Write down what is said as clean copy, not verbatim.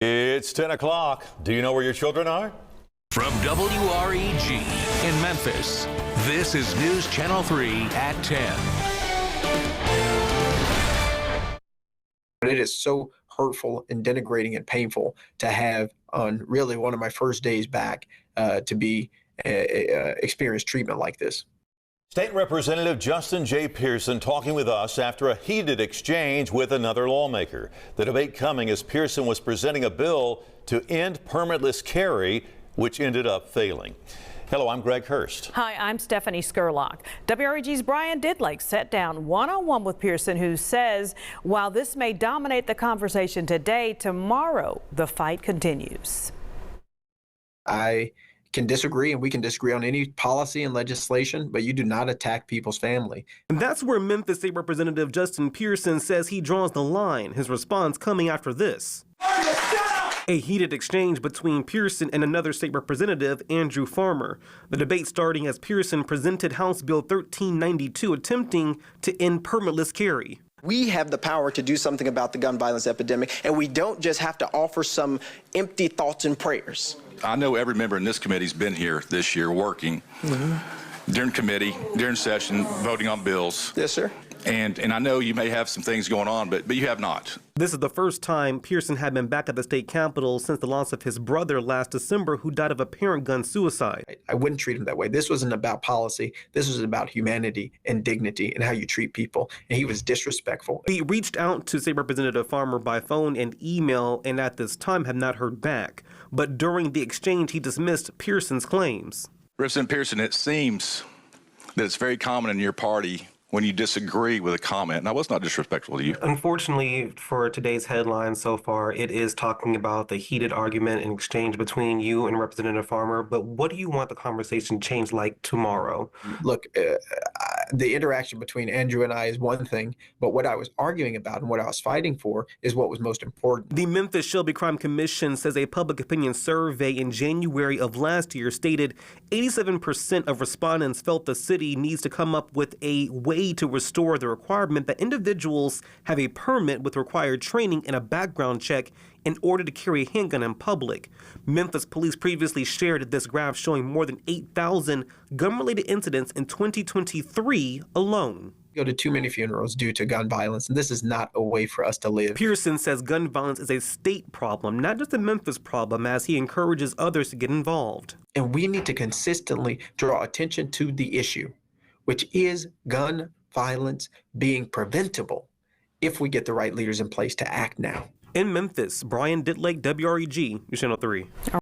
It's 10 o'clock. Do you know where your children are? From WREG in Memphis, this is News Channel 3 at 10. It is so hurtful and denigrating and painful to have on really one of my first days back to be experience treatment like this. State Representative Justin J. Pearson talking with us after a heated exchange with another lawmaker. The debate coming as Pearson was presenting a bill to end permitless carry, which ended up failing. Hello, I'm Greg Hurst. Hi, I'm Stephanie Skurlock. WREG's Brian Didlake sat down one-on-one with Pearson, who says while this may dominate the conversation today, tomorrow the fight continues. I can disagree, and we can disagree on any policy and legislation, but you do not attack people's family. And that's where Memphis State Representative Justin Pearson says he draws the line, his response coming after this. A heated exchange between Pearson and another state representative, Andrew Farmer. The debate starting as Pearson presented House Bill 1392, attempting to end permitless carry. We have the power to do something about the gun violence epidemic, and we don't just have to offer some empty thoughts and prayers. I know every member in this committee's been here this year working during committee, during session, voting on bills. Yes, sir. And I know you may have some things going on, but you have not. This is the first time Pearson had been back at the state capitol since the loss of his brother last December, who died of apparent gun suicide. I wouldn't treat him that way. This wasn't about policy. This was about humanity and dignity and how you treat people. And he was disrespectful. We reached out to State Representative Farmer by phone and email, and at this time have not heard back. But during the exchange, he dismissed Pearson's claims. Representative Pearson, it seems that it's very common in your party when you disagree with a comment. Now, what's not disrespectful to you? Unfortunately, for today's headline so far, it is talking about the heated argument and exchange between you and Representative Farmer. But what do you want the conversation changed like tomorrow? Look, the interaction between Andrew and I is one thing, but what I was arguing about and what I was fighting for is what was most important. The Memphis Shelby Crime Commission says a public opinion survey in January of last year stated 87% of respondents felt the city needs to come up with a way to restore the requirement that individuals have a permit with required training and a background check in order to carry a handgun in public. Memphis police previously shared this graph showing more than 8,000 gun-related incidents in 2023 alone. Go to too many funerals due to gun violence, and this is not a way for us to live. Pearson says gun violence is a state problem, not just a Memphis problem, as he encourages others to get involved. And we need to consistently draw attention to the issue, which is gun violence being preventable if we get the right leaders in place to act now. In Memphis, Brian Didlake, WREG, News Channel 3.